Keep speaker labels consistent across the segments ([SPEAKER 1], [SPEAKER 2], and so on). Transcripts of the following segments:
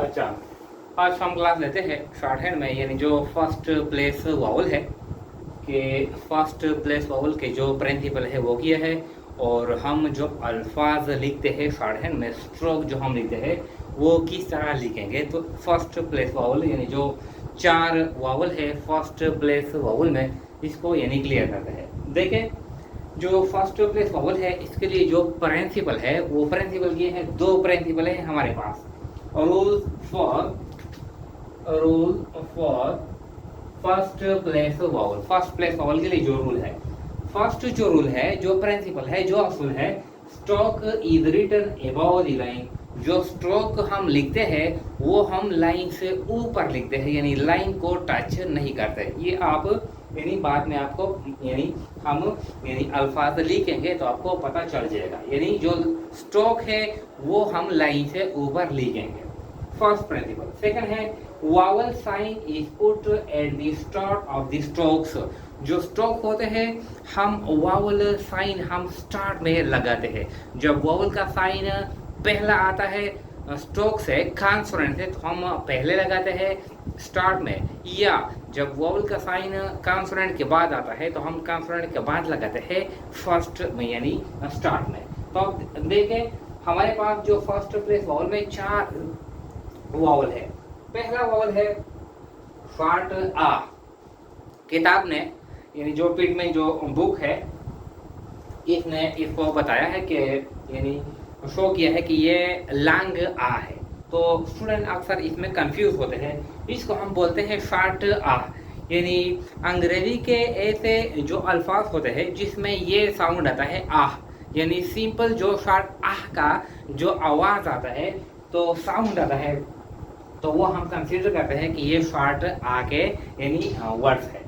[SPEAKER 1] अच्छा, आज हम क्लास लेते हैं शॉर्ट हैंड में, यानी जो फर्स्ट प्लेस वावल है कि फर्स्ट प्लेस वावल के जो प्रिंसिपल है वो किया है, और हम जो अल्फाज लिखते हैं शॉर्ट हैंड में, स्ट्रोक जो हम लिखते हैं वो किस तरह लिखेंगे। तो फर्स्ट प्लेस वावल यानी जो 4 वावल है फर्स्ट प्लेस वावल में, इसको यानी क्लियर करते हैं। देखें, जो फर्स्ट प्लेस वावल है इसके लिए जो प्रिंसिपल है वो प्रिंसिपल ये है, 2 प्रिंसिपल है हमारे पास। Rule for first place vowel, first place vowel के लिए जो रूल है, फर्स्ट जो रूल है, जो प्रिंसिपल है, जो असूल है, stroke is written above the line. जो स्ट्रोक हम लिखते हैं वो हम लाइन से ऊपर लिखते हैं, यानी लाइन को टच नहीं करते। ये आप यानी बाद में आपको यानी हम यानी अल्फाज लिखेंगे तो आपको पता चल जाएगा। यानी जो स्ट्रोक है वो हम लाइन से ऊपर लिखेंगे, फर्स्ट प्रिंसिपल। सेकंड है vowel sign is put at the start of the strokes. जो स्ट्रोक होते हैं हम वावल साइन हम स्टार्ट में लगाते हैं। जब वावल का साइन पहला आता है स्ट्रोक से, कॉन्सोनेंट से, तो हम पहले लगाते हैं स्टार्ट में, या जब वावल का साइन कॉन्सोनेंट के बाद आता है तो हम कॉन्सोनेंट के बाद लगाते हैं फर्स्ट में यानी स्टार्ट में। तो अब देखें हमारे पास जो फर्स्ट प्लेस वावल में 4 वावल है। पहला वावल है शॉर्ट आ। किताब ने यानी जो पीठ में जो बुक है इसने इसको बताया है कि यानी शो किया है कि ये लॉन्ग आ है। तो स्टूडेंट अक्सर इसमें कंफ्यूज होते हैं, इसको हम बोलते हैं शॉर्ट आ। यानी अंग्रेजी के ऐसे जो अल्फाज होते हैं जिसमें ये साउंड आता है आह, यानी सिंपल जो शॉर्ट आह का जो आवाज़ आता है तो साउंड आता है, तो वो हम कंसीडर करते हैं कि ये शॉर्ट आ के यानी वर्ड्स है।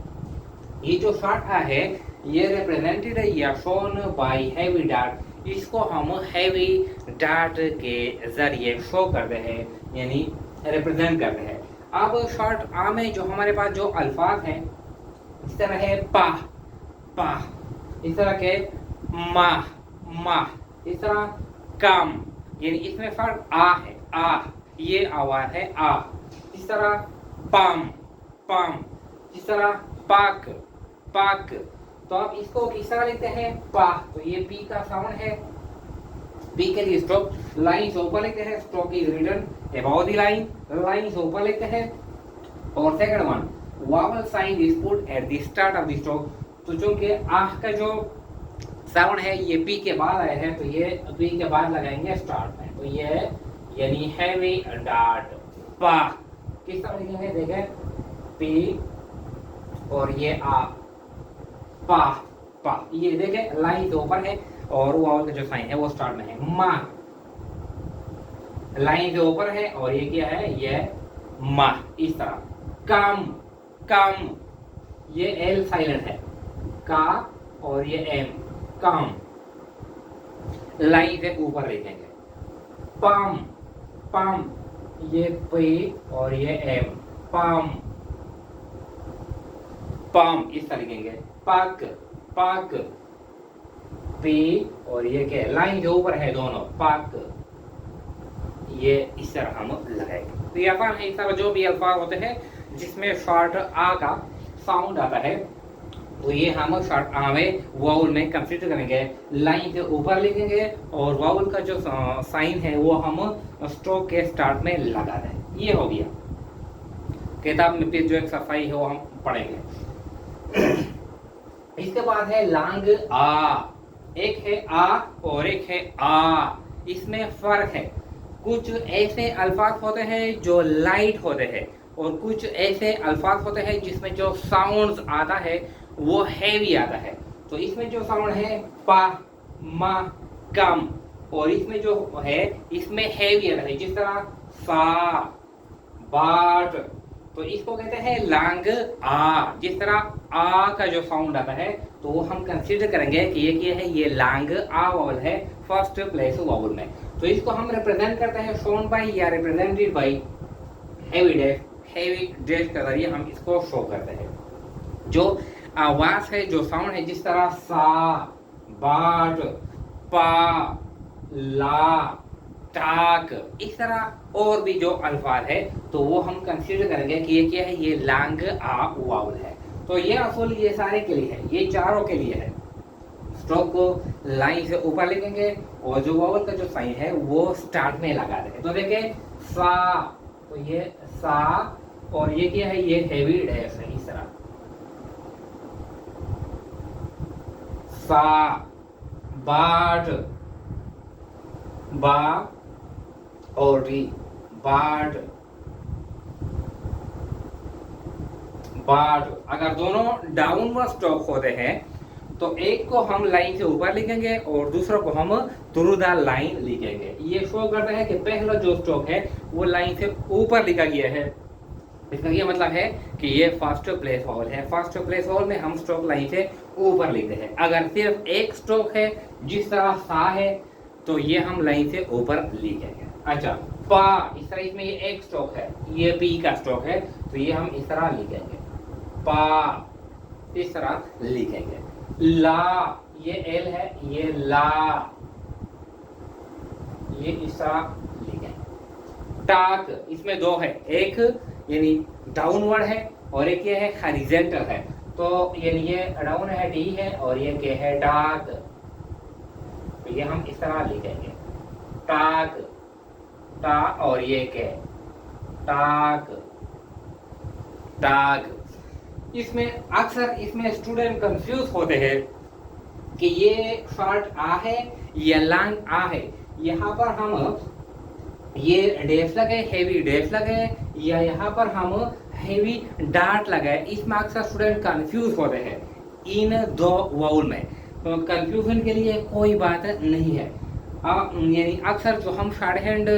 [SPEAKER 1] ये जो शॉर्ट आ है ये रिप्रेजेंटेड है या शोन बाय हैवी डॉट। इसको हम हैवी डॉट के जरिए शो करते हैं यानी रिप्रेजेंट करते हैं। अब शॉर्ट आ में जो हमारे पास जो अल्फाज हैं इस तरह है पा पा, इस तरह के मा मा, इस तरह काम, यानी इसमें शॉर्ट आ है, आ ये आवाज है आ। इस तरह पाम पाम, इस तरह पाक पाक। तो आप इसको किस तरह लिखते हैं पा, तो ये पी का साउंड है, पी के लिए स्ट्रोक लाइन से ऊपर लिखते हैं, stroke is written above the line, line से ऊपर लिखते हैं। और second one vowel sign is put at the start of the stroke. तो चूंकि आह का जो साउंड है ये पी के बाद आए हैं तो ये पी के बाद लगाएंगे स्टार्ट में, तो ये यानी हैवी डॉट पा। किस तरह लिखेंगे देखें, पी और ये आ पा पा, ये देखें लाइन के ऊपर है और वावल का जो साइन है वो स्टार्ट में है। मा लाइन के ऊपर है और ये क्या है, ये मा। इस तरह काम काम, ये एल साइलेंट है, का और ये एम काम, लाइन से ऊपर लिखेंगे। पाम पाम, ये पी और ये एम पाम पाम, इस तरह लिखेंगे। पाक पाक, पी और ये क्या लाइन के ऊपर है दोनों, पाक, ये इस तरह हम लगाएंगे। तो ये आसान है। इस तरह जो भी अल्फाज होते हैं जिसमें शॉर्ट आ का साउंड आता है तो ये हम शॉर्ट आ में वावल में कंसीडर करेंगे, लाइन के ऊपर लिखेंगे और वावल का जो साइन है वो हम स्ट्रोक के स्टार्ट में लगा दें। ये हो गया। किताब में फिर जो एक्सरसाइज है वो हम पढ़ेंगे। इसके बाद है लॉन्ग आ। एक है आ और एक है आ, इसमें फर्क है। कुछ ऐसे अल्फाज होते हैं जो लाइट होते हैं और कुछ ऐसे अल्फाज होते हैं जिसमें जो साउंड्स आता है वो हैवी आता है। तो इसमें जो साउंड है पा मा कम, और इसमें जो है इसमें हैवी आता है, जिस तरह सा बाट, तो इसको कहते हैं लॉन्ग आ। जिस तरह आ का जो साउंड आता है तो वो हम कंसीडर करेंगे कि ये क्या है, ये लॉन्ग आ वावल है फर्स्ट प्लेस वावल में। तो इसको हम रिप्रेजेंट करते हैं शोन बाय या represented by heavy dash, heavy dash के जरिए हम इसको शो करते हैं। जो आवाज है, जो साउंड है, जिस तरह सा बाट पा ला टाक। इस तरह और भी जो अल्फाज है तो वो हम कंसीडर करेंगे कि ये क्या है, ये लैंग आ वावल है। तो ये असल ये सारे के लिए है, ये चारों के लिए है। स्ट्रोक को लाइन से ऊपर लिखेंगे और जो वावल का जो साइन है वो स्टार्ट में लगा देंगे। तो देखिए सा, तो ये सा, और ये क्या है, ये हेवी डैश है इस तरह, सा, बाट, बा और री, बाट, बाट। अगर दोनों डाउनवर्ड स्ट्रोक होते हैं तो एक को हम लाइन से ऊपर लिखेंगे और दूसरा को हम थ्रू द लाइन लिखेंगे। ये शो करता है कि पहला जो स्ट्रोक है वो लाइन से ऊपर लिखा गया है। इसका ये मतलब है कि ये फर्स्ट प्लेस वावल है। फर्स्ट प्लेस वावल में हम स्ट्रोक लाइन से ऊपर लिखते हैं। अगर सिर्फ एक स्ट्रोक है जिस तरह सा है तो ये हम लाइन से ऊपर लिखेंगे। अच्छा, पा, इस तरह इसमें ये एक स्ट्रोक है, ये पी का स्ट्रोक है, तो ये हम इस तरह लिखेंगे, पा, इस तरह लिखेंगे। ला, ये एल है, ये ला, ये इस तरह लिखेंगे। टाक, इसमें दो है, एक यानी डाउनवर्ड है और एक ये है हॉरिजॉन्टल है। तो यानी ये डाउन है डी है और ये क्या है टाक, तो ये हम इस तरह लिखेंगे टाक, टा, और ये क्या है टाक, टाक। इसमें अक्सर इसमें स्टूडेंट कंफ्यूज होते हैं कि ये शॉर्ट आ है या लॉन्ग आ है। यहाँ पर हम ये डैश लगे, हेवी डैश लगे, या यहाँ पर हम हेवी डार्ट लगाए। इसमें अक्सर स्टूडेंट कंफ्यूज होते हैं इन दो वाउल में। तो कंफ्यूजन के लिए कोई बात नहीं है। यानी अक्सर जो हम शॉर्ट हैंड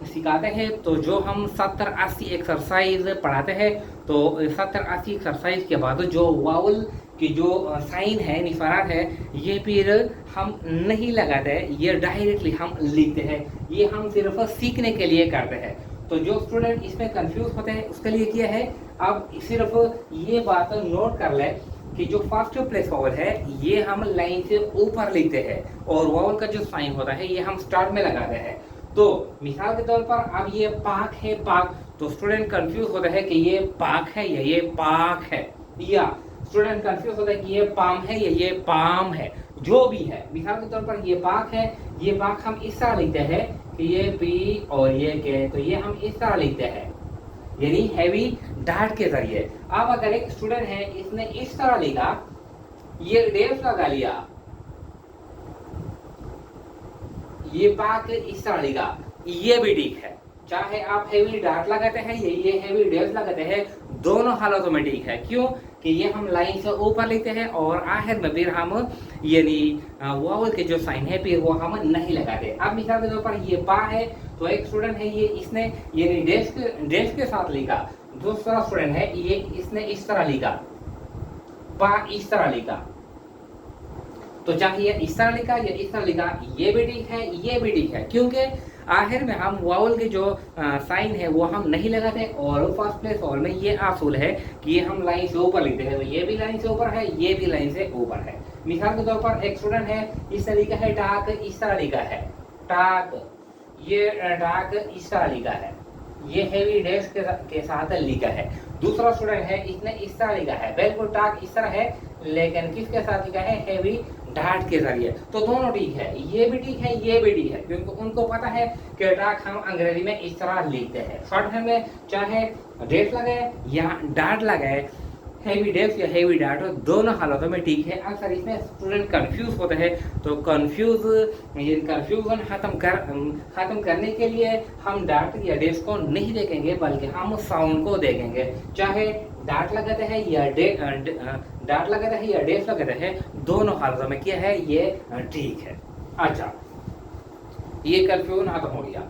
[SPEAKER 1] सिखाते हैं तो जो हम 70-80 एक्सरसाइज पढ़ाते हैं तो 70-80 एक्सरसाइज के बाद जो वाउल की जो साइन है, निफारात है, ये फिर हम नहीं लगाते हैं, ये डायरेक्टली हम लिखते हैं। ये हम सिर्फ सीखने के लिए करते हैं। तो जो स्टूडेंट इसमें कंफ्यूज होते हैं उसके लिए क्या है, अब सिर्फ ये बात नोट कर ले कि जो फर्स्ट प्लेस वावल है ये हम लाइन से ऊपर लिखते हैं और वावल का जो साइन होता है ये हम स्टार्ट में लगाते हैं। तो मिसाल के तौर पर अब ये पाक है, पाक, तो स्टूडेंट कंफ्यूज होता है कि ये पाक है या ये पाक है, या स्टूडेंट कंफ्यूज होता है कि ये पाम है या ये पाम है। जो भी है, मिसाल के तौर पर ये पाक है, ये पाक हम इस तरह लिखते हैं कि ये पी और ये के, तो ये हम इस तरह लिखते हैं यानी हैवी डार्ट के जरिए। अब अगर एक स्टूडेंट है इसने इस तरह लिखा, ये डेफ लगा लिया, ये पाक इस तरह लिखा, ये भी ठीक है। चाहे आप हेवी डार्ट लगाते हैं या ये हेवी डेफ लगाते हैं, दोनों हालतों में ठीक है। क्यों कि ये हम लाइन से ऊपर लिखते हैं और आखिर में फिर हम यानी वावल के जो साइन है फिर वो हम नहीं लगाते। अब मिसाल के तौर पर ये पा है तो एक स्टूडेंट है ये इसने यानी डैश के साथ लिखा, दूसरा स्टूडेंट है ये इसने इस तरह लिखा, पा इस तरह लिखा। तो चाहे ये इस तरह लिखा या इस तरह लिखा, ये भी ठीक है, ये भी ठीक है, क्योंकि आखिर में हम वावल के जो साइन है वो हम नहीं लगाते। और फर्स्ट प्लेस वावल में ये असूल है कि ये हम लाइन से ऊपर लिखते हैं, तो ये भी लाइन से ऊपर है, ये भी लाइन से ऊपर है। मिसाल के तौर पर एक स्टूडेंट है इस तरह लिखा है टाक, इस तरह लिखा है टाक, ये टाक इस तरह लिखा है, ये हेवी डैश के साथ लिखा है। दूसरा स्टूडेंट है इसने इस तरह लिखा है, बिल्कुल टाक इस तरह है, लेकिन किसके साथ लिखा है, हेवी डार्ट के जरिए। तो दोनों ठीक है, ये भी ठीक है, ये भी ठीक है, क्योंकि उनको पता है कि डार्ट हम अंग्रेजी में इस तरह लिखते हैं। शॉर्ट हैंड में चाहे डैश लगाए या डार्ट लगाए, हेवी डैश या हेवी डार्ट, दोनों हालतों में ठीक है। अक्सर इसमें स्टूडेंट कंफ्यूज होते हैं, तो कंफ्यूजन खत्म करने के लिए हम डार्ट या डैश को नहीं देखेंगे बल्कि हम साउंड को देखेंगे। चाहे डार्ट लगाते हैं या डार्ट लगाते हैं या डैश लगाते हैं, दोनों हालतों में क्या है, ये ठीक है। अच्छा, ये कंफ्यूजन खत्म हो गया।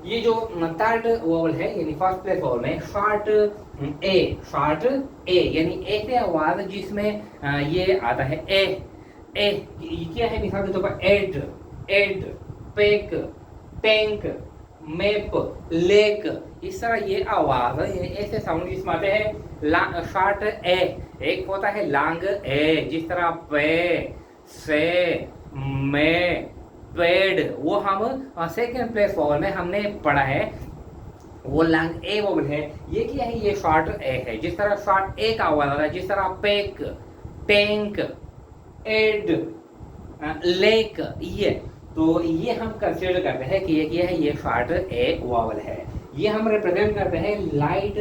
[SPEAKER 1] ये जो थर्ड वावल है यानी फर्स्ट प्लेस वावल में शॉर्ट ए यानी ऐसे आवाज जिसमें ये आता है ए, ये क्या है, मिसाल के तौर पर add, peck, tank, map, lake, इस तरह ये आवाज ऐसे साउंड जिसमें आते हैं शॉर्ट ए। एक होता है लॉन्ग ए, जिस तरह पे, से, में, पेड, वो हम सेकेंड प्लेस वॉवल में हमने पढ़ा है, वो लॉन्ग ए वॉवल है। ये क्या है, ये शॉर्ट ए है। जिस तरह शॉर्ट ए का आवाज आता है, जिस तरह पेक, टैंक, एड, लेक, ये तो ये हम कंसीडर करते हैं कि ये क्या है, ये शॉर्ट ए वॉवल है। ये हम रिप्रेजेंट करते हैं लाइट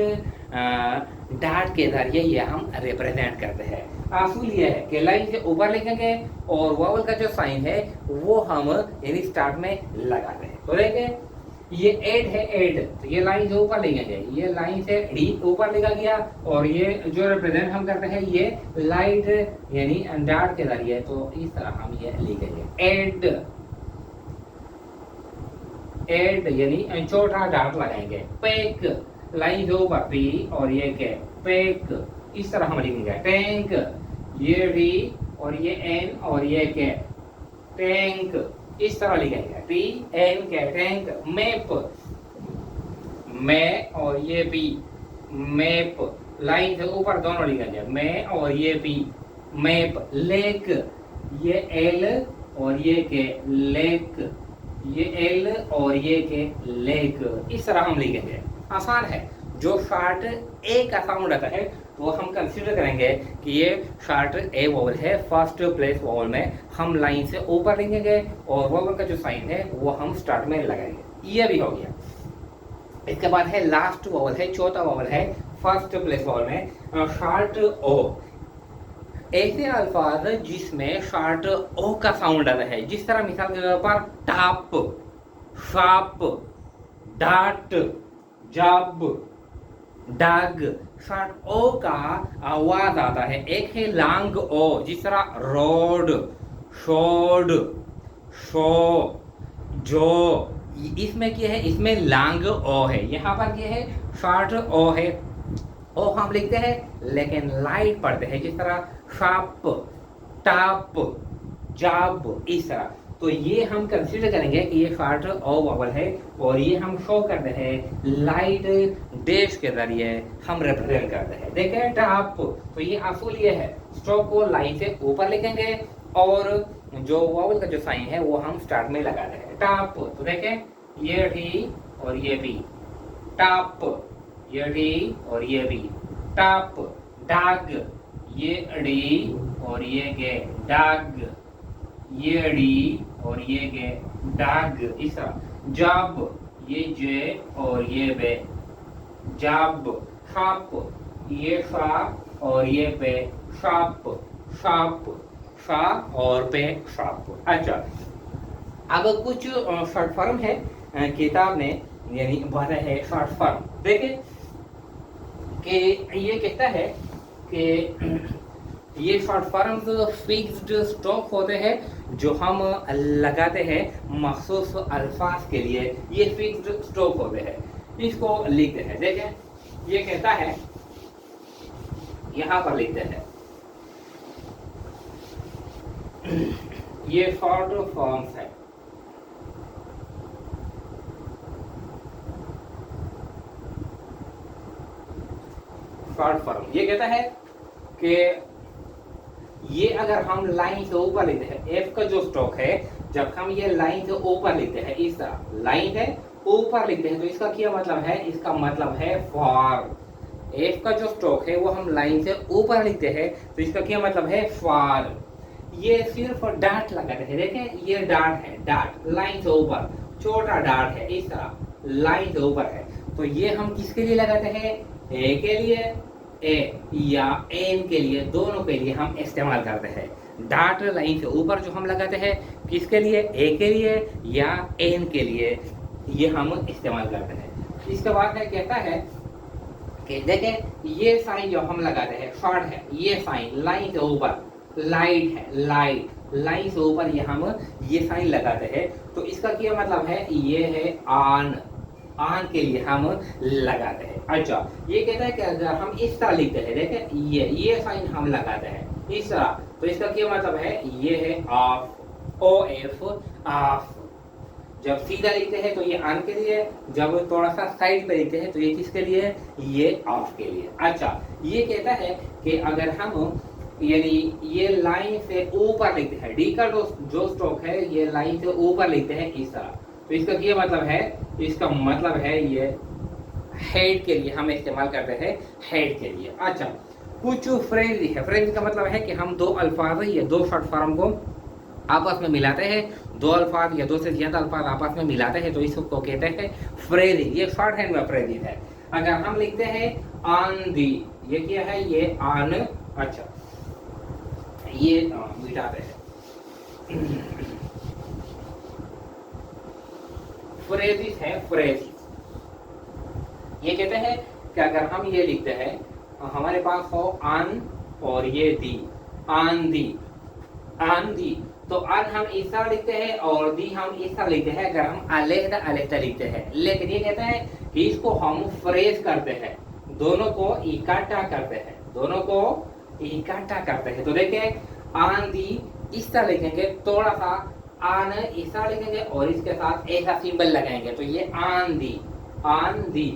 [SPEAKER 1] डार्ट के जरिए, ये हम रिप्रेजेंट करते हैं। असूल ये है कि लाइन से ऊपर लिखेंगे और वॉवल का जो साइन है वो हम यानी स्टार्ट में लगाते हैं। तो देखें ये एड है, एड, तो ये लाइन से ऊपर लिखेंगे, ये लाइन से डी ऊपर लिखा गया, और ये जो रिप्रेजेंट हम करते हैं ये लाइट यानी डार्ट के जरिए, तो इस तरह हम ये लिखेंगे एड, एड यानी छोटा डार्ट लगाएंगे। पैक लाइन से ऊपर पी और ये के, पैक, इस तरह हम लिखेंगे। टैंक, ये डी और ये एन और ये के, टैंक, इस तरह लिखेंगे, टी एन के, टैंक। मैप, मैं और ये बी, मैप, लाइन से ऊपर दोनों लिखेंगे, मैं और ये बी, मैप। लेक, ये एल और ये के, लेक, ये एल और ये के, लेक, इस तरह हम लिखेंगे। आसान है। जो शॉर्ट ए का साउंड आता है वो हम कंसीडर करेंगे कि ये शॉर्ट ए वॉवल है। फर्स्ट प्लेस वॉवल में हम लाइन से ऊपर लिखेंगे और वॉवल का जो साइन है वो हम स्टार्ट में लगाएंगे। ये भी हो गया। इसके बाद है लास्ट वॉवल है, चौथा वॉवल है फर्स्ट प्लेस वॉवल में शॉर्ट ओ। ऐसे अल्फाज जिसमें शॉर्ट ओ का साउंड आता है, जिस तरह मिसाल के तौर पर टॉप, शार्प, डार्ट, जब, डग, शॉर्ट ओ का आवाज आता है। एक है लॉन्ग ओ, जिस तरह रोड, शोड, शो, जो, इसमें क्या है, इसमें लॉन्ग ओ है। यहाँ पर क्या है, शॉर्ट ओ है। ओ हम लिखते हैं लेकिन लाइट पढ़ते हैं, जिस तरह शार्प, टॉप, जब, इस तरह। तो ये हम कंसीडर करेंगे कि ये शॉर्ट ओ वॉवल है और ये हम शो करते हैं लाइट डैश के जरिए हम रिप्रेजेंट करते हैं। देखें टॉप, तो ये असूल ये है, स्ट्रोक को लाइन से ऊपर लिखेंगे और जो वॉवल का जो साइन है वो हम स्टार्ट में लगाते हैं। टॉप, तो देखें ये डी और ये बी, टॉप, ये डी और ये बी, टॉप। डॉग, ये डी और ये गे, डॉग, ये डी और ये गे, डॉग, इस तरह। जब, ये जे और ये बे, जब। शार्प, ये शार्प और ये पे, शार्प, शार्प, शा और पे, शार्प। अच्छा, अब कुछ शॉर्ट फॉर्म है किताब ने यानी भरा है शॉर्ट फॉर्म। देखें कि ये कहता है कि ये शॉर्ट फॉर्म फिक्स्ड स्टॉक होते हैं जो हम लगाते हैं मखसूस अल्फाज के लिए। ये फिक्स्ड स्टॉक होते हैं, इसको लिखते हैं। देखें ये कहता है, यहाँ पर लिखते हैं, ये शॉर्ट फॉर्म्स है। शॉर्ट फॉर्म ये कहता है कि ये अगर हम लाइन से ऊपर लेते हैं, एफ का जो स्टॉक है, जब हम ये लाइन से ऊपर लेते हैं, इस तरह लाइन है ऊपर लिखते हैं, तो इसका क्या मतलब है, इसका मतलब है फॉर। एफ का जो स्टॉक है वो हम लाइन से ऊपर लिखते हैं, तो इसका क्या मतलब है, फॉर। ये सिर्फ डार्ट लगाते हैं। देखें ये डार्ट है, डार्ट लाइन से ऊपर, छोटा डार्ट है, इस तरह लाइन से ऊपर है। तो ये हम किसके लिए लगाते हैं, ए के लिए, ए या एन के लिए, दोनों के लिए हम इस्तेमाल करते हैं। डार्ट लाइन से ऊपर जो हम लगाते हैं किसके लिए, ए के लिए या एन के लिए, ये हम इस्तेमाल करते हैं। इसके बाद है कहता है कि देखें ये साइन जो हम लगाते हैं शॉर्ट है, ये साइन लाइन से ऊपर, लाइट है, लाइट लाइन से ऊपर ये हम ये साइन लगाते हैं, तो इसका क्या मतलब है, ये है ऑन, ऑन के लिए हम लगाते हैं। अच्छा, ये कहता है कि अगर हम इस तरह लिखते हैं, देखें ये साइन हम लगाते हैं इस तरह, तो इसका क्या मतलब है, ये है ऑफ, ओ एफ, ऑफ। जब सीधा लिखते हैं तो ये ऑन के लिए, जब थोड़ा सा साइड पे लिखते हैं तो ये किसके लिए, ये ऑफ के लिए। अच्छा, ये कहता है कि अगर हम यानी ये लाइन से ऊपर लिखते हैं, डी का जो स्ट्रोक है ये लाइन से ऊपर लिखते हैं इस तरह। तो इसका क्या मतलब है, इसका मतलब है ये हेड के लिए हम इस्तेमाल करते हैं, हेड के लिए। अच्छा, कुछ फ्रेज है, फ्रेज का मतलब है कि हम दो अल्फाज या दो शॉर्ट फॉर्म को आपस में मिलाते हैं, दो अल्फाज या दो से ज्यादा अल्फाज आपस में मिलाते हैं, तो इसको कहते हैं फ्रेजिंग। ये शॉर्ट हैंड में फ्रेजिंग है। अगर हम लिखते हैं ऑन दी, ये क्या है, ये ऑन, अच्छा ये मिटाते हैं। फ्रेजिस है, फ्रेजिस। ये कहते हैं कि अगर हम ये लिखते हैं, हमारे पास हो ऑन और ये दी, ऑन दी, ऑन दी, तो ऑन हम इस तरह लिखते हैं और दी हम इस तरह लिखते हैं अगर हम अलग अलग लिखते हैं। लेकिन ये कहते हैं कि इसको हम फ्रेज करते हैं, दोनों को इकट्ठा करते हैं, दोनों को इकट्ठा करते हैं। तो देखिए ऑन दी इस तरह लिखेंगे, थोड़ा सा ऑन इस तरह लिखेंगे और इसके साथ ऐसा सिंबल लगाएंगे, तो ये on the, on the,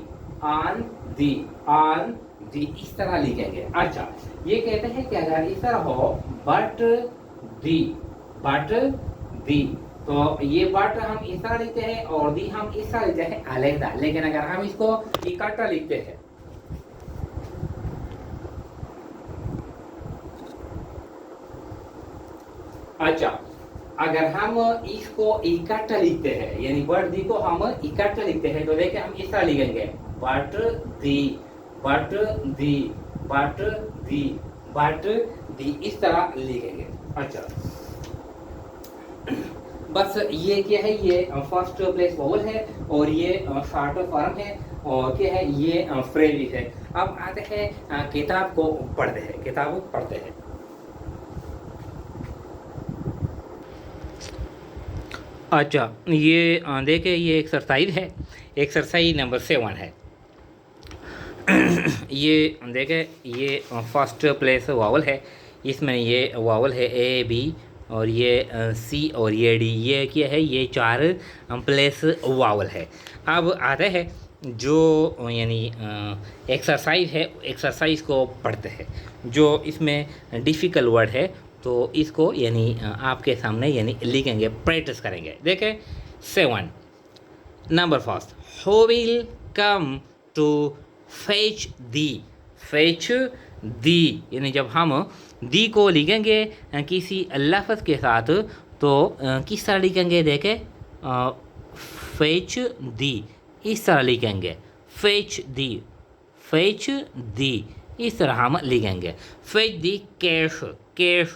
[SPEAKER 1] on the, on the, इस तरह लिखेंगे। अच्छा, ये कहते हैं कि अगर इस तरह हो बट दी, बट दी, तो ये बट हम इस तरह लिखते हैं और दी हम इस तरह लिखते हैं अलग। लेकिन अगर हम इसको इकट्ठा लिखते हैं, अच्छा अगर हम इसको इकट्ठा लिखते हैं, यानी बट दी को हम इकट्ठा लिखते हैं, तो देखिए हम इस तरह लिखेंगे but the, but the, but the, but the, इस तरह लिखेंगे। अच्छा, बस ये क्या है, ये फर्स्ट प्लेस वोवल है और ये शॉर्ट फॉर्म है और क्या है, ये फ्रेज है। अब आते हैं किताब को पढ़ते हैं, किताब पढ़ते हैं। अच्छा, ये देखिए ये एक्सरसाइज है, एक्सरसाइज नंबर 7 है। ये देखें, ये फर्स्ट प्लेस वावल है, इसमें ये वावल है ए बी और ये सी और ये डी, ये क्या है, ये 4 प्लेस वावल है। अब आते हैं जो यानी एक्सरसाइज है, एक्सरसाइज को पढ़ते हैं। जो इसमें डिफ़िकल्ट वर्ड है तो इसको यानी आपके सामने यानी लिखेंगे, प्रैक्टिस करेंगे। देखें 7 number first, who will come to fetch the, fetch the, यानी जब हम दी को लिखेंगे किसी लफ्ज़ के साथ तो किस तरह लिखेंगे, देखें फेच दी, इस तरह लिखेंगे, फेच दी, फेच दी, इस तरह हम लिखेंगे। फेच दी कैश, कैश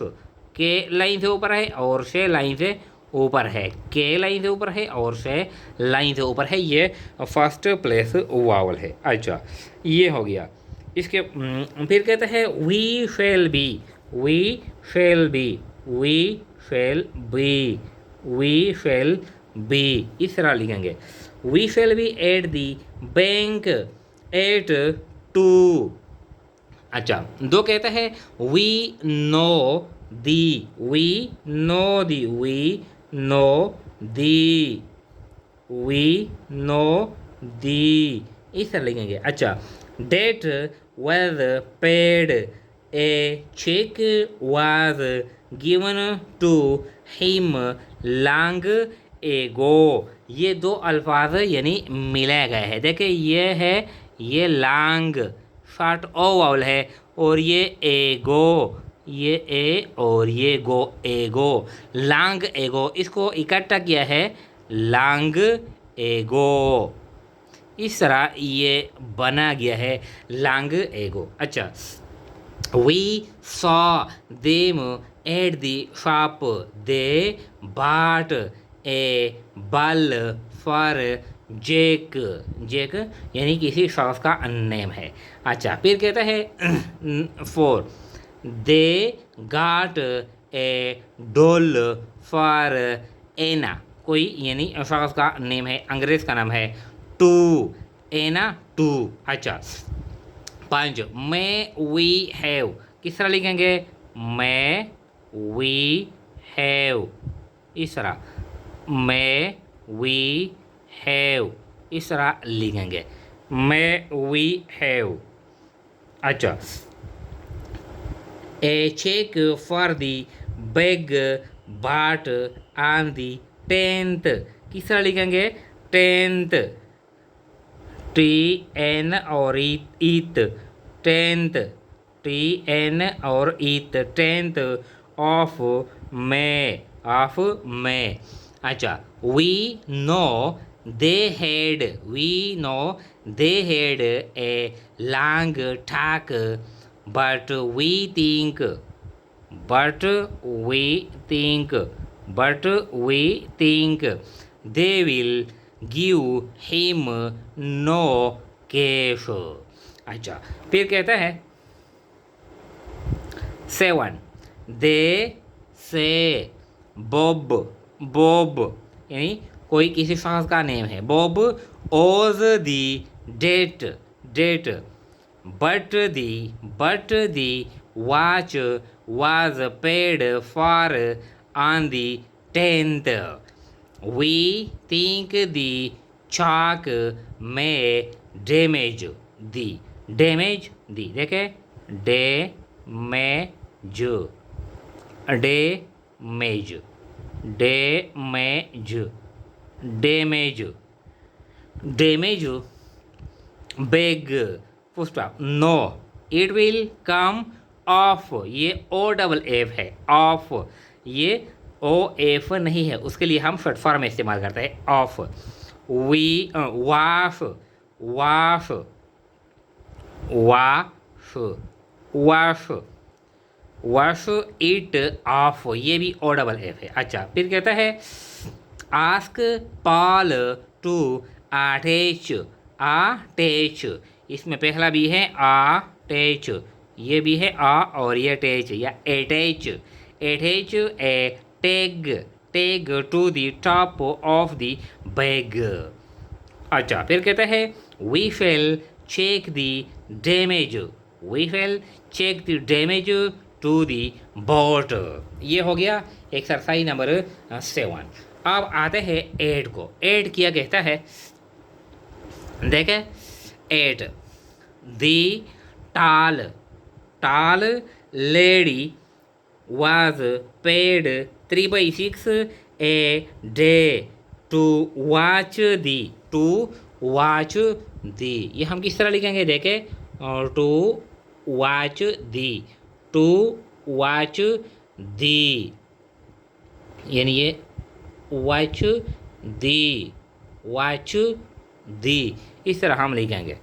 [SPEAKER 1] के लाइन से ऊपर है और से लाइन से ऊपर है, के लाइन से ऊपर है और से लाइन से ऊपर है, ये फर्स्ट प्लेस वावल है। अच्छा, ये हो गया। इसके फिर कहते हैं we shall be, we shall be, we shall be, we shall be, इस तरह लिखेंगे। We shall be at the bank at 2। अच्छा, दो कहते हैं we know the, we know the, we know the, we know the, इस तरह लिखेंगे। अच्छा, debt was paid, a check was given to him long ago, ये दो अल्फाज यानी मिलाए गए हैं। देखिए ये है, ये लॉन्ग शॉर्ट ओ वावल है और ये एगो, ये ए और ये गो, एगो, लॉन्ग एगो, इसको इकट्ठा किया है लॉन्ग एगो, इस तरह ये बना गया है लॉन्ग एगो। अच्छा, we saw them at the shop, they bought a बल फॉर जेक, जेक यानी किसी शॉप का नेम है। अच्छा, फिर कहता है 4, दे गाट ए डोल फॉर एना, कोई यानी शॉप का नेम है, अंग्रेज का नाम है। 2 एना 2। अच्छा, 5, मैं वी हैव, किस तरह लिखेंगे, मैं वी हैव, इस तरह, मैं वी हैव, इस तरह लिखेंगे, मैं वी हैव। अच्छा, A check for the big but on the 10th, किस तरह लिखेंगे? 10th, TN और ETH, 10th, TN और ETH, 10th of May. अच्छा, we know they had a long talk, but we think they will give him no cash. अच्छा, फिर कहता है 7, they say बॉब यानी कोई किसी शख्स का नेम है, Bob owes the debt, but the watch was paid for on the 10th. We think the chalk may damage the देखे damage big full stop. No, it will come off. ये OFF है, of, ये OF नहीं है, उसके लिए हम short form में इस्तेमाल करते हैं off. We wash it off, ये भी OFF है. अच्छा, फिर कहता है आस्क पॉल टू अटैच. इसमें पहला भी है अटैच, ये भी है और ये अटैच या attach a tag to the top of the bag. अच्छा, फिर कहता है we shall check the damage to the boat. ये हो गया एक्सरसाइज नंबर 7. अब आते हैं 8 को. 8 किया कहता है, देखें 8, दी टाल lady was paid 3/6 a day to watch the. ये हम किस तरह लिखेंगे देखें, to watch the यानी ये watch the इस तरह हम लिखेंगे.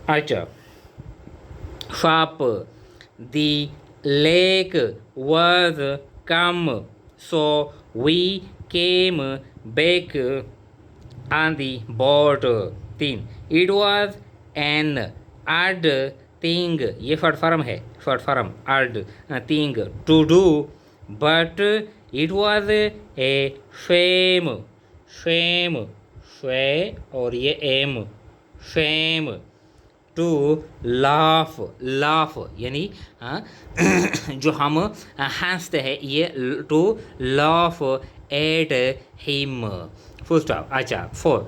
[SPEAKER 1] अच्छा, shop the lake was come, so we came back on the boat. 3, it was an odd thing, ये शॉर्ट फॉर्म है, odd thing to do, but it was a shame और ये shame to laugh यानी जो हम हंसते हैं, ये to laugh at him. Full stop. अच्छा, 4,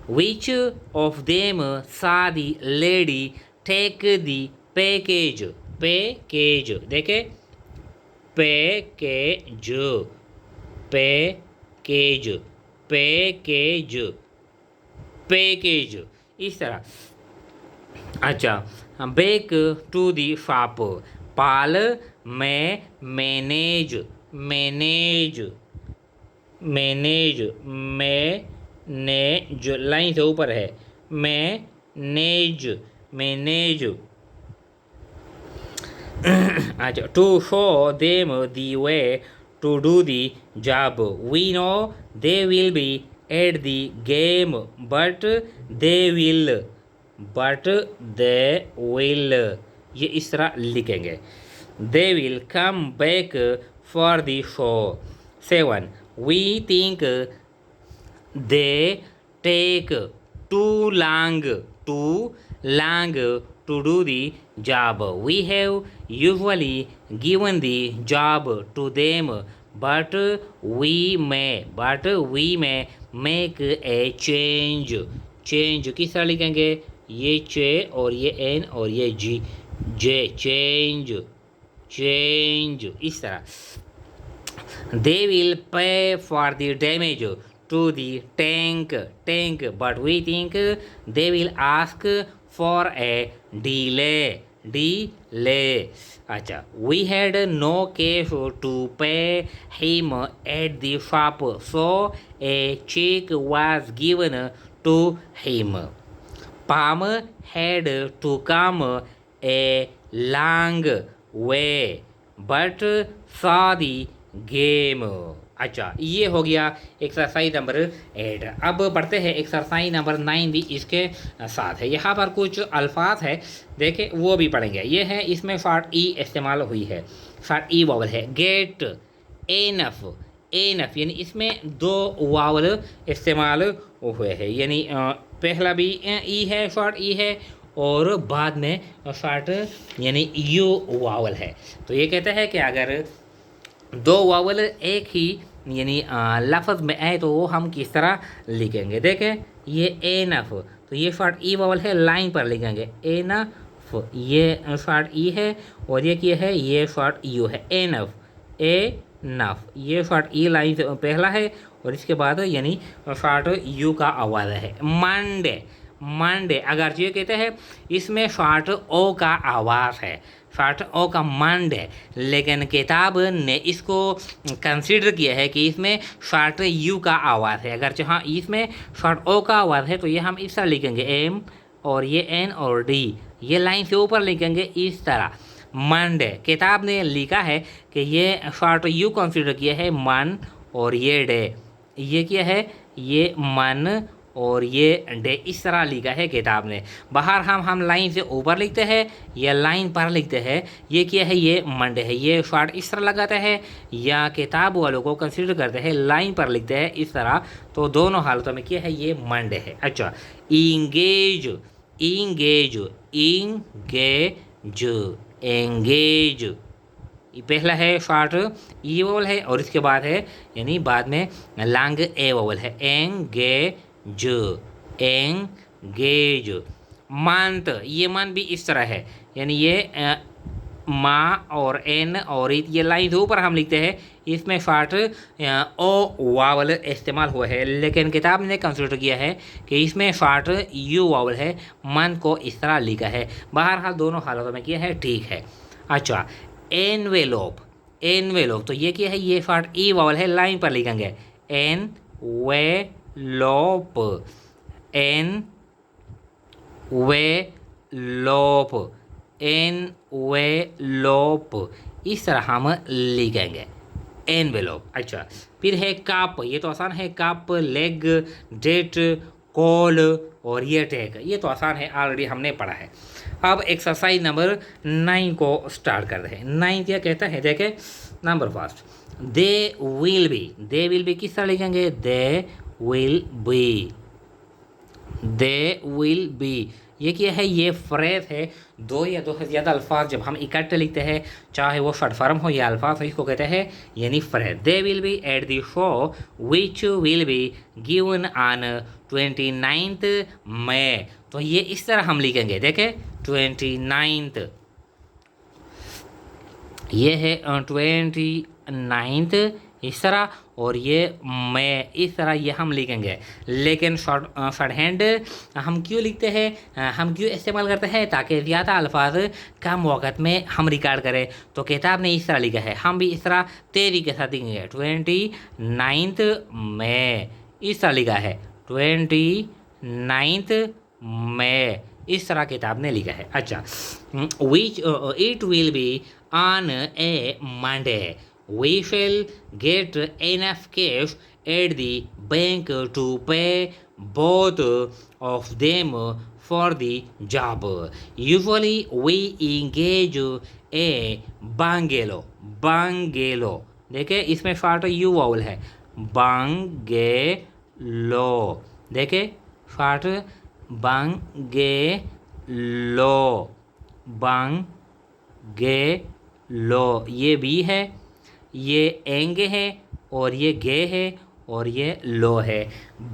[SPEAKER 1] which of them saw the lady take the package. देखे पैकेज इस तरह. अच्छा, बैक टू दी शॉप. पाल में मैनेज लाइन से ऊपर है, मैनेज. अच्छा, to show them the way to do the job. We know they will be at the game, but they will ये इस तरह लिखेंगे. They will come back for the show. 7, we think they take too long to do the job. We have usually given the job to them, but we may make a change. किस तरह लिखेंगे, ये चे और ये N और ये जी, जे change, इस तरह। They will pay for the damage to the tank but we think they will ask for a delay. अच्छा, we had no cash to pay him at the shop so a cheque was given to him. Palm had to come a long way but saw the game। अच्छा, ये हो गया exercise number 8। अब बढ़ते हैं exercise number 9 भी इसके साथ है। यहाँ पर कुछ अल्फाज है, देखें वो भी पढ़ेंगे। ये है, इसमें शॉर्ट ई इस्तेमाल हुई है, शॉर्ट ई वावल है। गेट, एनफ, एनफ यानी इसमें 2 वावल इस्तेमाल हुए हैं, यानी पहला भी ई है, शॉर्ट ई है, और बाद में शॉर्ट यानी यू वावल है। तो ये कहता है कि अगर 2 वावल एक ही यानी लफ्ज़ में आए तो वो हम किस तरह लिखेंगे। देखें, ये एनफ, तो ये शॉर्ट ई वावल है, लाइन पर लिखेंगे एनफ, ये शॉर्ट ई है, और ये क्या है, ये शॉर्ट यू है, एनफ, एनफ, ये शॉर्ट ई लाइन से पहला है, और इसके बाद यानी शॉर्ट यू का आवाज़ है। मंडे, मंडे अगर ये कहते हैं इसमें शॉर्ट ओ का आवाज़ है, शॉर्ट ओ का मंडे, लेकिन किताब ने इसको कंसीडर किया है कि इसमें शॉर्ट यू का आवाज़ है। अगर जहाँ इसमें शॉर्ट ओ का आवाज़ है तो ये हम इस तरह लिखेंगे एम, और ये एन और डी, ये लाइन से ऊपर लिखेंगे इस तरह। मंडे, किताब ने लिखा है कि ये शॉर्ट यू कंसीडर किया है मन, और ये डे, ये क्या है, ये मन और ये डे, इस तरह लिखा है किताब ने। बाहर हम लाइन से ऊपर लिखते हैं या लाइन पर लिखते हैं, ये क्या है, ये मंडे है, ये शॉर्ट इस तरह लगाते हैं, या किताब वालों को कंसीडर करते हैं लाइन पर लिखते हैं इस तरह। तो दोनों हालतों में क्या है, ये मंडे है। अच्छा, इंगेज, इंगेज, इंगेज, एंगेज, पहला है शॉर्ट ई वोवल है, और इसके बाद है यानी बाद में लॉन्ग ए वोवल है, एंगेज, एंगेज। मंथ, ये मन भी इस तरह है, यानी ये माँ और एन और ये लाइन ऊपर हम लिखते हैं, इसमें शॉर्ट ओ वावल इस्तेमाल हुआ है, लेकिन किताब ने कंसिडर किया है कि इसमें शॉर्ट यू वावल है, मन को इस तरह लिखा है। बहरहाल दोनों हालतों में किया है, ठीक है। अच्छा, एनवेलोप, एनवेलोप, तो ये क्या है, ये शॉर्ट ई वावल है, लाइन पर लिखेंगे एन वे लोप, एन वे लोप, एन वे लोप, इस तरह हम लिखेंगे एनवेलोप। अच्छा, फिर है कप, ये तो आसान है, कप, लेग, डेट, कॉल और ये टेक, ये तो आसान है, ऑलरेडी हमने पढ़ा है। अब एक्सरसाइज नंबर 9 को स्टार्ट कर रहे हैं। 9 क्या कहता है, देखें number first, they will B किस तरह लिखेंगे, they will B, they will B, ये क्या है, ये फ्रेज है। 2 या 2 से ज़्यादा अल्फाज जब हम इकट्ठे लिखते हैं, चाहे वो शॉर्ट फॉर्म हो या अल्फाज हो, इसको कहते हैं यानी phrase. They will be at the show which will be given on 29th मई, तो ये इस तरह हम लिखेंगे, देखें 29th, ये है 29th इस तरह, और ये मैं इस तरह ये हम लिखेंगे। लेकिन शॉर्ट हैंड हम क्यों लिखते हैं, हम क्यों इस्तेमाल करते हैं, ताकि ज़्यादा अल्फाज कम वक़्त में हम रिकॉर्ड करें। तो किताब ने इस तरह लिखा है, हम भी इस तरह तेज़ी के साथ लिखेंगे 29th मई, इस तरह लिखा है 29th मई, इस तरह किताब ने लिखा है। अच्छा, which it will be on A Monday, we shall get enough cash at the bank to pay both of them for the job. Usually we engage a bungalow, bungalow, देखिए इसमें शॉर्ट यू वावल है, बंगेलो, देखिए short बंगेलो, बंगेलो, ये भी है, ये एंग है, और ये गे है, और ये लो है,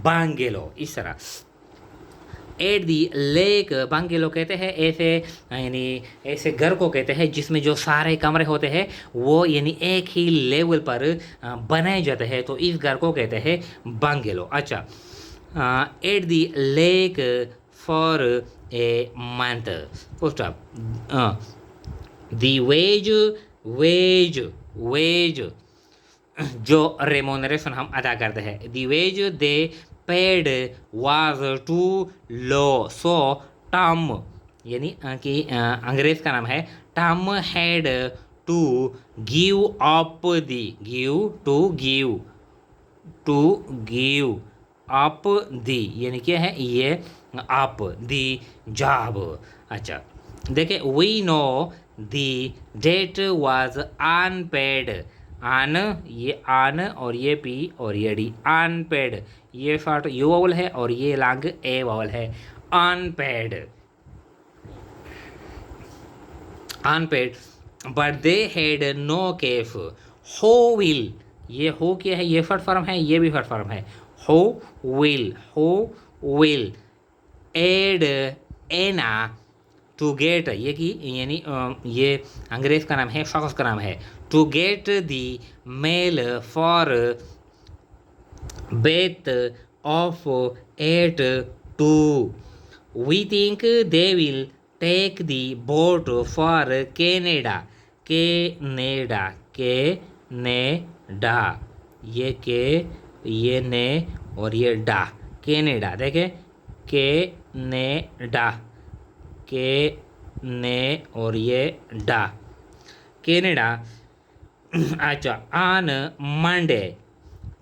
[SPEAKER 1] बांगेलो, इस तरह। एट दी लेक, बंगलो कहते हैं ऐसे यानी ऐसे घर को कहते हैं जिसमें जो सारे कमरे होते हैं वो यानी एक ही लेवल पर बनाए जाते हैं, तो इस घर को कहते हैं बंगलो। अच्छा, at the lake for a month, first of the wage wage wage जो रेमोनरेशन हम अदा करते हैं, the wage they paid was too low, so Tom यानी कि अंग्रेज का नाम है, Tom had to give up the, give up the यानी क्या है ये, अप दी जॉब। अच्छा देखिए, we know the debt was unpaid, आन ये आन और ये पी और ये डी, अनपेड ये शॉर्ट यू वावल है और ये लॉन्ग ए वावल है, unpaid unpaid, but they had no cash, who will ये हो क्या है, ये फर्स्ट फॉर्म है, ये भी फर्स्ट फॉर्म है, who will aid Anna to get, ये कि यानी ये अंग्रेज का नाम है, शख्स का नाम है, to get the mail for Beth of 8 2, we think they will take the boat for Canada, Canada ये के ये ने और ये डा, कैनेडा देखे, कैनेडा के ने और ये डा, कैनेडा। अच्छा, ऑन मंडे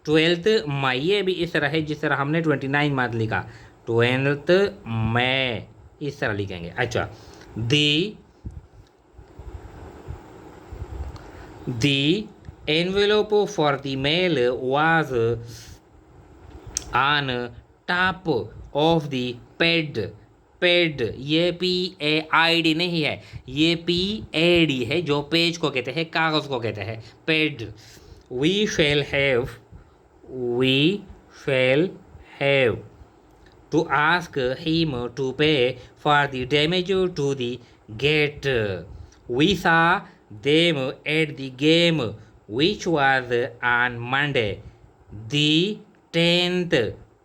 [SPEAKER 1] 12th मई, ये भी इस तरह है जिस तरह हमने 29 मार्च लिखा, 12th मई इस तरह लिखेंगे। अच्छा, the envelope for the mail was on top of the pad ये PAID नहीं है, ये PAD है जो पेज को कहते हैं, कागज़ को कहते हैं, pad. We shall have to ask him to pay for the damage to the gate, we saw them at the game which was on Monday the 10th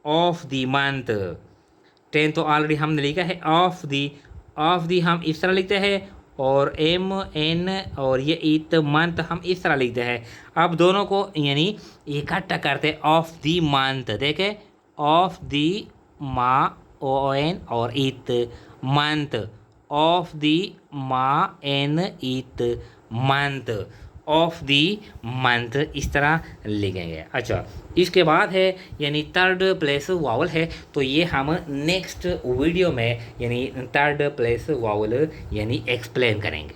[SPEAKER 1] of the month, 10 तो already हमने लिखा है, of the हम इस तरह लिखते हैं और MN और ये ईथ मंथ हम इस तरह लिखते हैं। अब दोनों को यानी इकट्ठा करते हैं, ऑफ दी मंथ, देखे ऑफ दी मा ON और ईथ मंथ, ऑफ दी मा N ईथ मंथ, ऑफ दी मंथ इस तरह लिखेंगे। अच्छा, इसके बाद है यानी थर्ड प्लेस वावल है, तो ये हम नेक्स्ट वीडियो में यानी थर्ड प्लेस वावल यानी एक्सप्लेन करेंगे।